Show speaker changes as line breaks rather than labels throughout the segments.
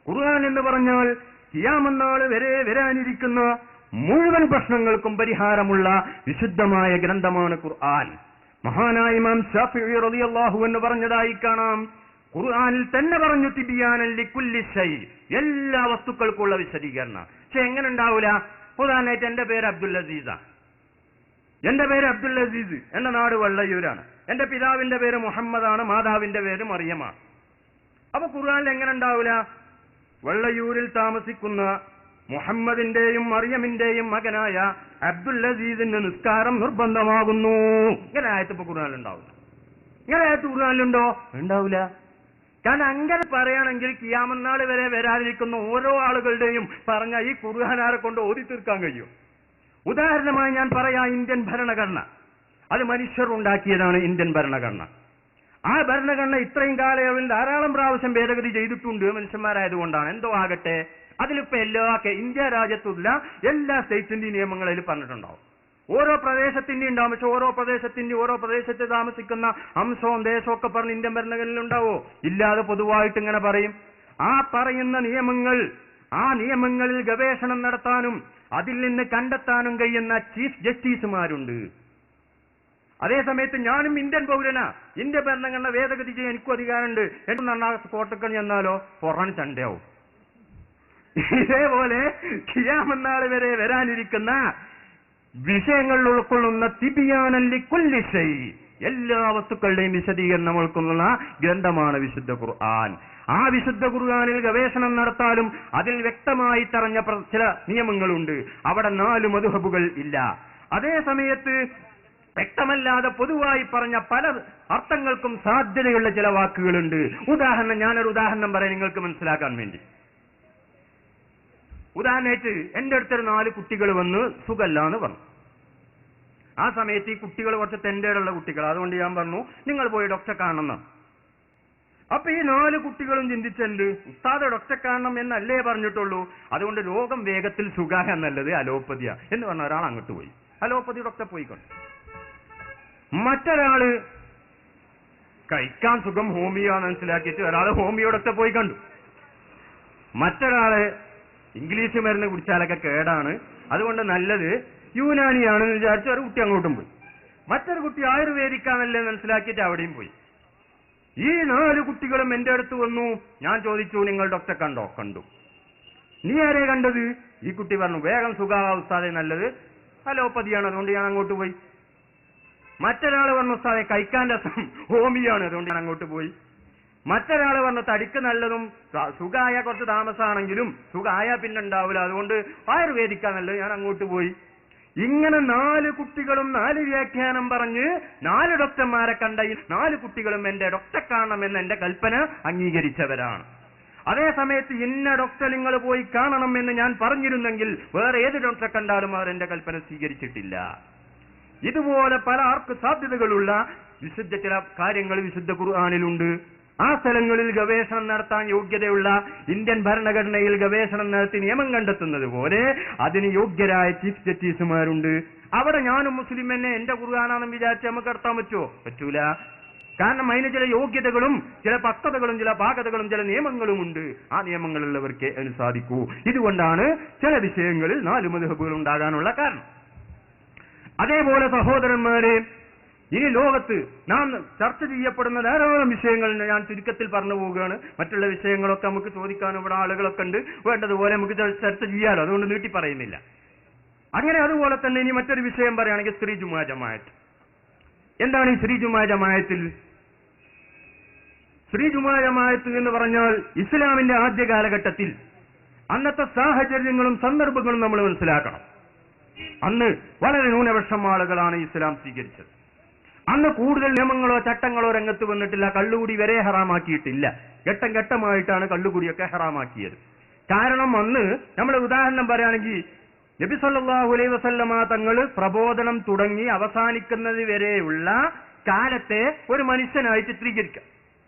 ഖുർആൻ എന്ന് പറഞ്ഞാൽ ഖിയാമത്ത് നാൾ വരെ വരാനിരിക്കുന്ന മുഴുവൻ പ്രശ്നങ്ങൾക്കും പരിഹാരമുള്ള വിശുദ്ധമായ ഗ്രന്ഥമാണ് ഖുർആൻ. മഹാനായ ഇമാം ശാഫിഈ റളിയല്ലാഹു അൻഹു പറഞ്ഞതായി കാണാം, ഖുർആനിൽ തന്നെ പറഞ്ഞു തിബിയാനൻ ലികുല്ലി ശൈ, എല്ലാ വസ്തുക്കൾക്കുള്ള വിശദീകരണം. പക്ഷെ എങ്ങനെ ഉണ്ടാവൂല? ഉദാഹരണമായിട്ട് എന്റെ പേര് അബ്ദുൽ അസീസാണ്. എന്റെ നാട് വള്ളയൂരാണ്. എന്റെ പിതാവിന്റെ പേര് മുഹമ്മദാണ്, മാതാവിന്റെ പേര് മറിയമാണ്. അപ്പൊ ഖുർആനിൽ എങ്ങനെ ഉണ്ടാവൂല? വള്ളയൂരിൽ താമസിക്കുന്ന മുഹമ്മദിന്റെയും മറിയമിന്റെയും മകനായ അബ്ദുൽ അസീസിന്റെ നിസ്കാരം നിർബന്ധമാകുന്നു. ഇങ്ങനെ ആയത്ത് ഇപ്പൊ ഖുർആനിലുണ്ടാവില്ല. ഇങ്ങനെ ആയത്ത് ഖുർആനിലുണ്ടോ? ഉണ്ടാവില്ല. കാരണം അങ്ങനെ പറയുകയാണെങ്കിൽ ഖിയാമത്ത് നാൾ വരെ വരാനിരിക്കുന്ന ഓരോ ആളുകളുടെയും പറഞ്ഞ ഈ ഖുർആനാരെ കൊണ്ട് ഓതി തീർക്കാൻ കഴിയും. ഉദാഹരണമായി ഞാൻ പറയാം, ഇന്ത്യൻ ഭരണഘടന അത് മനുഷ്യർ ഉണ്ടാക്കിയതാണ്. ഇന്ത്യൻ ഭരണഘടന, ആ ഭരണഘടന ഇത്രയും കാലയളവിൽ ധാരാളം പ്രാവശ്യം ഭേദഗതി ചെയ്തിട്ടുണ്ട് മനുഷ്യന്മാരായതുകൊണ്ടാണ്. എന്തോ ആകട്ടെ, അതിലിപ്പോ ഇന്ത്യ രാജ്യത്തുള്ള എല്ലാ സ്റ്റേറ്റ്സിന്റെയും നിയമങ്ങൾ അതിൽ പറഞ്ഞിട്ടുണ്ടാവും. ഓരോ പ്രദേശത്തിന്റെയും ഉണ്ടാവും. പക്ഷെ ഓരോ പ്രദേശത്ത് താമസിക്കുന്ന അംശവും ദേശവും ഒക്കെ പറഞ്ഞ് ഇന്ത്യൻ ഭരണഘടനയിൽ ഉണ്ടാവോ? ഇല്ലാതെ പൊതുവായിട്ട് ഇങ്ങനെ പറയും. ആ പറയുന്ന ആ നിയമങ്ങളിൽ ഗവേഷണം നടത്താനും അതിൽ നിന്ന് കണ്ടെത്താനും കഴിയുന്ന ചീഫ് ജസ്റ്റിസുമാരുണ്ട്. അതേസമയത്ത് ഞാനും ഇന്ത്യൻ പൗരനാ, ഇന്ത്യ ഭരണഘടന ഭേദഗതി ചെയ്യാൻ എനിക്കും അധികാരമുണ്ട്. എന്നാൽ കോട്ടക്കൽ ചെന്നാലോ പൊറാൻ ചണ്ടയാവും. ഇതേപോലെ ഖിയാമത്ത് നാൾ വരെ വരാനിരിക്കുന്ന വിഷയങ്ങൾ ഉൾക്കൊള്ളുന്ന തിബിയാനൻ ലികുല്ലി ശൈ, എല്ലാ വസ്തുക്കളുടെയും വിശദീകരണം ഉൾക്കൊള്ളുന്ന ഗ്രന്ഥമാണ് വിശുദ്ധ ഖുർആൻ. ആ വിശുദ്ധ ഖുർആനിൽ ഗവേഷണം നടത്താനും അതിൽ വ്യക്തമായി തറഞ്ഞ ചില നിയമങ്ങളുണ്ട്. അവിടെ 4 മദ്ഹബുകൾ ഇല്ല. അതേ സമയത്ത് വ്യക്തമല്ലാതെ പൊതുവായി പറഞ്ഞ പല അർത്ഥങ്ങൾക്കും സാധ്യതയുള്ള ചില വാക്കുകളുണ്ട്. ഞാനൊരു ഉദാഹരണം പറയാം നിങ്ങൾക്ക് മനസ്സിലാക്കാൻ വേണ്ടി. ഉദാഹരണമായിട്ട് എന്റെ അടുത്തൊരു 4 കുട്ടികൾ വന്ന് സുഖല്ല എന്ന് പറഞ്ഞു. ആ സമയത്ത് ഈ കുട്ടികൾ കുറച്ച് തെന്റേടുള്ള കുട്ടികൾ, അതുകൊണ്ട് ഞാൻ പറഞ്ഞു നിങ്ങൾ പോയി ഡോക്ടറെ കാണണം. അപ്പൊ ഈ 4 കുട്ടികളും ചിന്തിച്ചുണ്ട്, ഉസ്താദ് ഡോക്ടറെ കാണണം എന്നല്ലേ പറഞ്ഞിട്ടുള്ളൂ, അതുകൊണ്ട് രോഗം വേഗത്തിൽ സുഖായ നല്ലത് അലോപ്പതിയ എന്ന് പറഞ്ഞ ഒരാൾ അങ്ങോട്ട് പോയി അലോപ്പതി ഡോക്ടറെ പോയിക്കൊണ്ട്. മറ്റൊരാള് കഴിക്കാൻ സുഖം ഹോമിയോ മനസ്സിലാക്കിയിട്ട് ഒരാൾ ഹോമിയോ ഡോക്ടറെ പോയി കണ്ടു. മറ്റൊരാള് ഇംഗ്ലീഷ് മരുന്ന് കുടിച്ചാലൊക്കെ കേടാണ്, അതുകൊണ്ട് നല്ലത് യുനാനിയാണെന്ന് വിചാരിച്ച് ഒരു കുട്ടി അങ്ങോട്ടും പോയി. മറ്റൊരു കുട്ടി ആയുർവേദിക്കാണല്ലേ മനസ്സിലാക്കിയിട്ട് അവിടെയും പോയി. ഈ 4 കുട്ടികളും എന്റെ അടുത്ത് വന്നു. ഞാൻ ചോദിച്ചു, നിങ്ങൾ ഡോക്ടറെ കണ്ടോ? കണ്ടു. നീ ആരെ കണ്ടത്? ഈ കുട്ടി പറഞ്ഞു, വേഗം സുഖാവസ്ഥാതെ നല്ലത് അലോപ്പതിയാണ്, അതുകൊണ്ട് ഞാൻ അങ്ങോട്ട് പോയി. മറ്റൊരാൾ പറഞ്ഞു, ഉസ്താദെ കഴിക്കാൻ രസം ഹോമിയാണ്, അതുകൊണ്ട് ഞാൻ അങ്ങോട്ട് പോയി. മറ്റൊരാൾ പറഞ്ഞു, തടിക്ക് നല്ലതും സുഖായ കുറച്ച് താമസമാണെങ്കിലും സുഖായ പിന്നെ ഉണ്ടാവില്ല, അതുകൊണ്ട് ആയുർവേദിക്കാൻ നല്ലത്, ഞാൻ അങ്ങോട്ട് പോയി. ഇങ്ങനെ 4 കുട്ടികളും 4 വ്യാഖ്യാനം പറഞ്ഞ് 4 ഡോക്ടർമാരെ കണ്ട ഈ 4 കുട്ടികളും എന്റെ ഡോക്ടറെ കാണണമെന്ന് എന്റെ കൽപ്പന അംഗീകരിച്ചവരാണ്. അതേ സമയത്ത് ഇന്ന ഡോക്ടറെ നിങ്ങൾ പോയി കാണണമെന്ന് ഞാൻ പറഞ്ഞിരുന്നെങ്കിൽ വേറെ ഏത് ഡോക്ടറെ കണ്ടാലും അവർ എന്റെ കൽപ്പന സ്വീകരിച്ചിട്ടില്ല. ഇതുപോലെ പല ആർക്ക് സാധ്യതകളുള്ള ചില കാര്യങ്ങൾ വിശുദ്ധ ഖുർആനിലുണ്ട്. ആ സ്ഥലങ്ങളിൽ ഗവേഷണം നടത്താൻ യോഗ്യതയുള്ള ഇന്ത്യൻ ഭരണഘടനയിൽ ഗവേഷണം നടത്തി നിയമം കണ്ടെത്തുന്നത് പോലെ അതിന് യോഗ്യരായ ചീഫ് ജസ്റ്റിസുമാരുണ്ട്. അവിടെ ഞാനും മുസ്ലിം എന്നെ എന്റെ ഖുർആനാണെന്ന് വിചാരിച്ച് നമുക്ക് നടത്താൻ പറ്റുമോ? പറ്റൂല. കാരണം അതിന് ചില യോഗ്യതകളും ചില പക്വതകളും ചില ഭാഗതകളും ചില നിയമങ്ങളും ഉണ്ട്. ആ നിയമങ്ങളുള്ളവർക്ക് അതിന് സാധിക്കൂ. ഇതുകൊണ്ടാണ് ചില വിഷയങ്ങളിൽ 4 മദ്ഹബുകൾ ഉണ്ടാകാനുള്ള കാരണം. അതേപോലെ സഹോദരന്മാരെ, ഇനി ലോകത്ത് നാം ചർച്ച ചെയ്യപ്പെടുന്ന ധാരാളം വിഷയങ്ങൾ ഞാൻ ചുരുക്കത്തിൽ പറഞ്ഞു പോവുകയാണ്. മറ്റുള്ള വിഷയങ്ങളൊക്കെ നമുക്ക് ചോദിക്കാനും ഇവിടെ ആളുകളൊക്കെ ഉണ്ട്, വേണ്ടതുപോലെ നമുക്ക് ചർച്ച ചെയ്യാലോ, അതുകൊണ്ട് നീട്ടി പറയുന്നില്ല. അങ്ങനെ അതുപോലെ തന്നെ ഇനി മറ്റൊരു വിഷയം പറയുകയാണെങ്കിൽ സ്ത്രീ ജുമാ ജമാഅത്ത്. എന്താണ് ഈ സ്ത്രീ ജുമാ ജമാഅത്തിൽ? സ്ത്രീ ജുമാ ജമാഅത്ത് എന്ന് പറഞ്ഞാൽ ഇസ്ലാമിന്റെ ആദ്യ കാലഘട്ടത്തിൽ അന്നത്തെ സാഹചര്യങ്ങളും സന്ദർഭങ്ങളും നമ്മൾ മനസ്സിലാക്കണം. അന്ന് വളരെ ന്യൂനപക്ഷം ആളുകളാണ് ഇസ്ലാം സ്വീകരിച്ചത്. അന്ന് കൂടുതൽ നിയമങ്ങളോ ചട്ടങ്ങളോ രംഗത്ത് വന്നിട്ടില്ല. കള്ളുകുടി വരെ ഹറാമാക്കിയിട്ടില്ല. ഘട്ടം ഘട്ടമായിട്ടാണ് കള്ളുകുടിയൊക്കെ ഹറാമാക്കിയത്. കാരണം അന്ന് നമ്മൾ ഉദാഹരണം പറയുകയാണെങ്കിൽ നബി സല്ലല്ലാഹു അലൈഹി വസല്ലമ തങ്ങൾ പ്രബോധനം തുടങ്ങി അവസാനിക്കുന്നത് വരെയുള്ള കാലത്തെ ഒരു മനുഷ്യനായി ചിത്രീകരിക്കാം.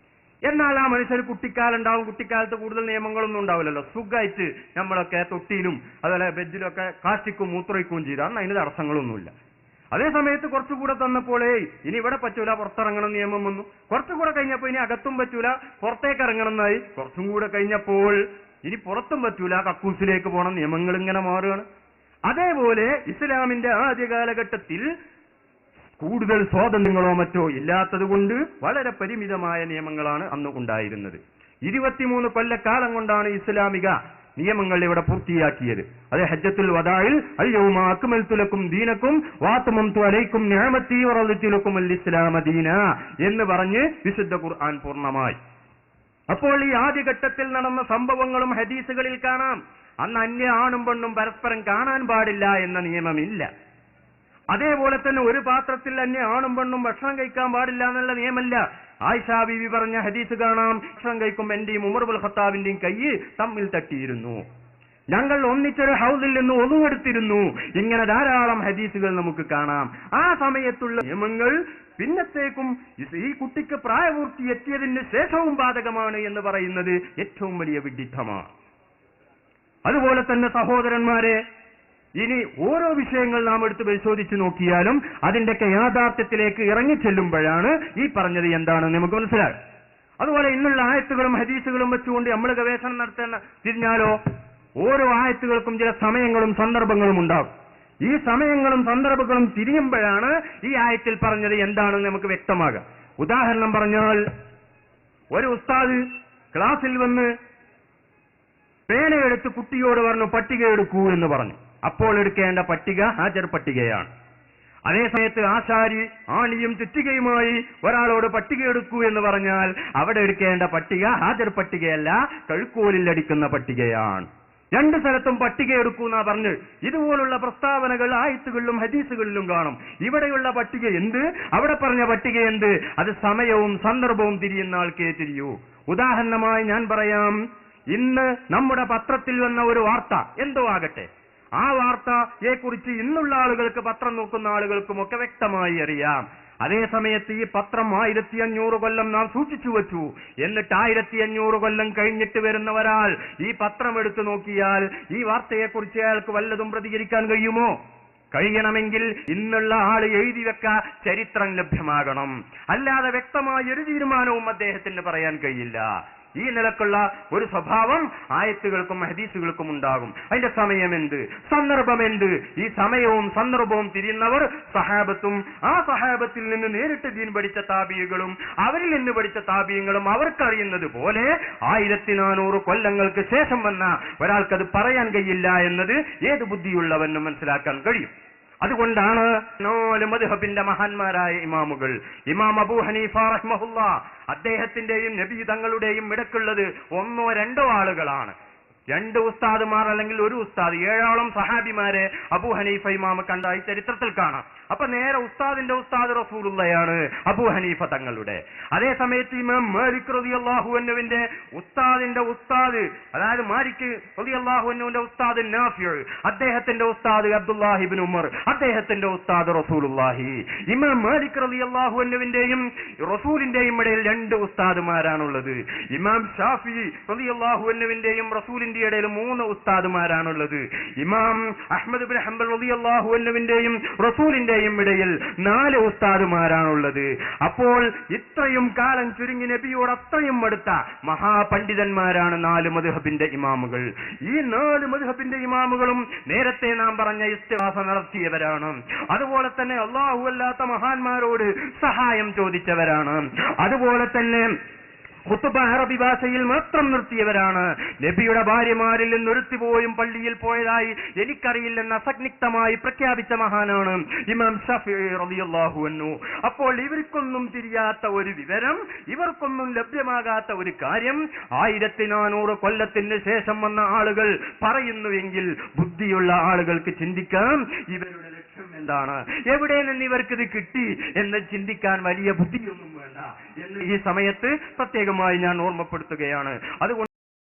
എന്നാൽ ആ മനുഷ്യന് കുട്ടിക്കാലുണ്ടാവും. കുട്ടിക്കാലത്ത് കൂടുതൽ നിയമങ്ങളൊന്നും ഉണ്ടാവില്ലല്ലോ. സുഖമായിട്ട് നമ്മളൊക്കെ തൊട്ടിയിലും അതുപോലെ ബെഞ്ചിലൊക്കെ കാഷ്ടിക്കും മൂത്രയിക്കുകയും ചെയ്തു. അന്ന് അതിന് തടസ്സങ്ങളൊന്നുമില്ല. അതേ സമയത്ത് കുറച്ചുകൂടെ തന്നപ്പോഴേ ഇനി ഇവിടെ പറ്റൂല, പുറത്തിറങ്ങണം നിയമം വന്നു. കുറച്ചുകൂടെ കഴിഞ്ഞപ്പോൾ ഇനി അകത്തും പറ്റൂല, പുറത്തേക്ക് ഇറങ്ങണം എന്നായി. കുറച്ചും കൂടെ കഴിഞ്ഞപ്പോൾ ഇനി പുറത്തും പറ്റൂല, കക്കൂസിലേക്ക് പോകണം, നിയമങ്ങൾ ഇങ്ങനെ മാറുകയാണ്. അതേപോലെ ഇസ്ലാമിന്റെ ആദ്യ കാലഘട്ടത്തിൽ കൂടുതൽ സ്വാതന്ത്ര്യങ്ങളോ മറ്റോ ഇല്ലാത്തത് കൊണ്ട് വളരെ പരിമിതമായ നിയമങ്ങളാണ് അന്ന് ഉണ്ടായിരുന്നത്. 23 കൊല്ലക്കാലം കൊണ്ടാണ് ഇസ്ലാമിക നിയമങ്ങൾ ഇവിടെ പൂർത്തിയാക്കിയത്. അത് ഹജ്ജത്തുൽ വദാഇൽ അൽയൗമ അക്മൽതു ലക്കും ദീനക്കും വഅത്മംതു അലൈക്കും നിഅമതി വറദിതു ലക്കും അൽ ഇസ്ലാമ ദീന എന്ന് പറഞ്ഞ് വിശുദ്ധ ഖുർആൻ പൂർണ്ണമായി. അപ്പോൾ ഈ ആദ്യഘട്ടത്തിൽ നടന്ന സംഭവങ്ങളും ഹദീസുകളിൽ കാണാം. അന്ന് അന്യ ആണും പെണ്ണും പരസ്പരം കാണാൻ പാടില്ല എന്ന നിയമമില്ല. അതേപോലെ തന്നെ ഒരു പാത്രത്തിൽ അന്യ ആണും പെണ്ണും ഭക്ഷണം കഴിക്കാൻ പാടില്ല എന്നുള്ള നിയമമില്ല. ആയിഷാ ബീവി പറഞ്ഞ ഹദീസ് കാണാം, ഭക്ഷണം കഴിക്കുമ്പോൾ എന്റെയും ഉമർ ഇബ്നുൽ ഖത്താബിന്റെയും കൈ തമ്മിൽ തട്ടിയിരുന്നു, ഞങ്ങൾ ഒന്നിച്ചൊരു ഹൗദിൽ നിന്ന് ഒന്നുവെടുത്തിരുന്നു. ഇങ്ങനെ ധാരാളം ഹദീസുകൾ നമുക്ക് കാണാം. ആ സമയത്തുള്ള നിയമങ്ങൾ പിന്നത്തേക്കും ഈ കുട്ടിക്ക് പ്രായപൂർത്തി എത്തിയതിന് ശേഷവും ബാധകമാണ് എന്ന് പറയുന്നത് ഏറ്റവും വലിയ വിഡ്ഢിത്തമാണ്. അതുപോലെ തന്നെ സഹോദരന്മാരെ, ഇനി ഓരോ വിഷയങ്ങൾ നാം എടുത്ത് പരിശോധിച്ച് നോക്കിയാലും അതിന്റെയൊക്കെ യാഥാർത്ഥ്യത്തിലേക്ക് ഇറങ്ങിച്ചെല്ലുമ്പോഴാണ് ഈ പറഞ്ഞത് എന്താണെന്ന് നമുക്ക് മനസ്സിലാകും. അതുപോലെ ഇന്നുള്ള ആയത്തുകളും ഹദീസുകളും വെച്ചുകൊണ്ട് നമ്മൾ ഗവേഷണം നടത്തേണ്ട തിരിഞ്ഞാലോ, ഓരോ ആയത്തുകൾക്കും ചില സമയങ്ങളും സന്ദർഭങ്ങളും ഉണ്ടാകും. ഈ സമയങ്ങളും സന്ദർഭങ്ങളും തിരിയുമ്പോഴാണ് ഈ ആയത്തിൽ പറഞ്ഞത് എന്താണെന്ന് നമുക്ക് വ്യക്തമാകാം. ഉദാഹരണം പറഞ്ഞാൽ, ഒരു ഉസ്താദ് ക്ലാസ്സിൽ വന്ന് പേനയെടുത്ത് കുട്ടിയോട് പറഞ്ഞു പട്ടിക എടുക്കൂ എന്ന് പറഞ്ഞു. അപ്പോൾ എടുക്കേണ്ട പട്ടിക ഹാജർ പട്ടികയാണ്. അതേസമയത്ത് ആശാരി ആണിയും ചുറ്റികയുമായി ഒരാളോട് പട്ടിക എടുക്കൂ എന്ന് പറഞ്ഞാൽ അവിടെ എടുക്കേണ്ട പട്ടിക ഹാജർ പട്ടികയല്ല, കഴുക്കോലിൽ അടിക്കുന്ന പട്ടികയാണ്. രണ്ടു സ്ഥലത്തും പട്ടിക എടുക്കൂ എന്നാ പറഞ്ഞ്. ഇതുപോലുള്ള പ്രസ്താവനകൾ ആയത്തുകളിലും ഹദീസുകളിലും കാണും. ഇവിടെയുള്ള പട്ടിക എന്ത്, അവിടെ പറഞ്ഞ പട്ടിക എന്ത്, അത് സമയവും സന്ദർഭവും തിരിയുന്ന ആൾക്കേ തിരിയൂ. ഉദാഹരണമായി ഞാൻ പറയാം, ഇന്ന് നമ്മുടെ പത്രത്തിൽ വന്ന ഒരു വാർത്ത എന്തോ ആകട്ടെ, ആ വാർത്തയെ കുറിച്ച് ഇന്നുള്ള ആളുകൾക്ക്, പത്രം നോക്കുന്ന ആളുകൾക്കും ഒക്കെ വ്യക്തമായി അറിയാം. അതേസമയത്ത് ഈ പത്രം 1500 കൊല്ലം നാം സൂക്ഷിച്ചു വച്ചു. എന്നിട്ട് 1500 കൊല്ലം കഴിഞ്ഞിട്ട് വരുന്ന ഒരാൾ ഈ പത്രം എടുത്തു നോക്കിയാൽ ഈ വാർത്തയെക്കുറിച്ച് അയാൾക്ക് വല്ലതും പ്രതികരിക്കാൻ കഴിയുമോ? കഴിയണമെങ്കിൽ ഇന്നുള്ള ആൾ എഴുതി വെക്ക ചരിത്രം ലഭ്യമാകണം. അല്ലാതെ വ്യക്തമായ ഒരു തീരുമാനവും അദ്ദേഹത്തിന് പറയാൻ കഴിയില്ല. ഈ നിലക്കുള്ള ഒരു സ്വഭാവം ആയത്തുകൾക്കും ഹദീസുകൾക്കും ഉണ്ടാകും. അതിന്റെ സമയമെന്ത്, സന്ദർഭമെന്ത്, ഈ സമയവും സന്ദർഭവും തിരിയുന്നവർ സഹാബത്തും ആ സഹാബത്തിൽ നിന്ന് നേരിട്ട് ദീൻ പഠിച്ച താബികളും അവരിൽ നിന്ന് പഠിച്ച താബിയങ്ങളും അവർക്കറിയുന്നത് പോലെ 1400 കൊല്ലങ്ങൾക്ക് ശേഷം വന്ന ഒരാൾക്കത് പറയാൻ കഴിയില്ല എന്നത് ഏത് ബുദ്ധിയുള്ളവനും മനസ്സിലാക്കാൻ കഴിയും. അതുകൊണ്ടാണ് 4 മദ്ഹബിന്റെ മഹാന്മാരായ ഇമാമുകൾ, ഇമാം അബൂ ഹനീഫ റഹ്മഹുല്ലാഹ്, അദ്ദേഹത്തിന്റെയും നബി തങ്ങളുടെയും ഇടക്കുള്ളത് 1 or 2 ആളുകളാണ്. 2 ഉസ്താദുമാർ അല്ലെങ്കിൽ ഒരു ഉസ്താദ്, 7ഓളം സഹാബിമാരെ അബൂ ഹനീഫ ഇമാമ കണ്ടായി ചരിത്രത്തിൽ കാണാം. അപ്പൊ നേരെ ഉസ്താദിന്റെ ഉസ്താദ് റസൂലുള്ളയാണ് അബൂ ഹനീഫ തങ്ങളുടെ. അതേ സമയത്ത് ഇമാം മാലിക് റളിയല്ലാഹു അൻഹുവിന്റെ ഉസ്താദിന്റെ ഉസ്താദ്, അതായത് മാലിക് റളിയല്ലാഹു അൻഹുവിന്റെ ഉസ്താദ് നാഫിഉ, അദ്ദേഹത്തിന്റെ ഉസ്താദ് അബ്ദുല്ലാഹി ഇബ്നു ഉമർ, അദ്ദേഹത്തിന്റെ ഉസ്താദ് റസൂലുള്ളാഹി. ഇമാം മാലിക് റളിയല്ലാഹു അൻഹുവിന്റെയും റസൂലിന്റെയും ഇടയിൽ 2 ഉസ്താദുമാരാണുള്ളത്. ഇമാം ഷാഫിഈ റളിയല്ലാഹു അൻഹുവിന്റെയും റസൂലിന്റെ ഇടയിൽ 3 ഉസ്താദുമാരാണുള്ളത്. ഇമാം അഹ്മദ് ഇബ്നു ഹംബൽ റളിയല്ലാഹു അൻഹുവിന്റെയും റസൂലിന്റെയും ഇടയിൽ 4 ഉസ്താദുമാരാണുള്ളത്. അപ്പോൾ ഇത്രയും കാലം ചുരുങ്ങി നബിയോട് അത്രയും അടുത്ത മഹാപണ്ഡിതന്മാരാണ് 4 മദ്ഹബിന്റെ ഇമാമുകൾ. ഈ 4 മദ്ഹബിന്റെ ഇമാമുകളും നേരത്തെ നാം പറഞ്ഞ ഇസ്തിഹാസ നടത്തിയവരാണ്. അതുപോലെ തന്നെ അല്ലാഹു അല്ലാത്ത മഹാന്മാരോട് സഹായം ചോദിച്ചവരാണ്. അതുപോലെ തന്നെ ഖുത്ബ അറബി ഭാഷയിൽ മാത്രം നിർത്തിയവരാണ്. നബിയുടെ ഭാര്യമാരിൽ നിന്ന് ഒരുത്തി പോയും പള്ളിയിൽ പോയതായി എനിക്കറിയില്ലെന്ന് അസഗ്നിഗ്ധമായി പ്രഖ്യാപിച്ച മഹാനാണ് ഇമാം ഷാഫിഈ റളിയല്ലാഹു അൻഹു. അപ്പോൾ ഇവർക്കൊന്നും തിരിയാത്ത ഒരു വിവരം, ഇവർക്കൊന്നും ലഭ്യമാകാത്ത ഒരു കാര്യം 1400 കൊല്ലത്തിന് ശേഷം വന്ന ആളുകൾ പറയുന്നുവെങ്കിൽ ബുദ്ധിയുള്ള ആളുകൾക്ക് ചിന്തിക്കാം ഇവരുടെ ലക്ഷ്യം എന്താണ്, എവിടെ നിന്ന് ഇവർക്കിത് കിട്ടി എന്ന് ചിന്തിക്കാൻ വലിയ ബുദ്ധിയൊന്നും വേണ്ട എന്ന് ഈ സമയത്ത് പ്രത്യേകമായി ഞാൻ ഓർമ്മപ്പെടുത്തുകയാണ്. അതുകൊണ്ട്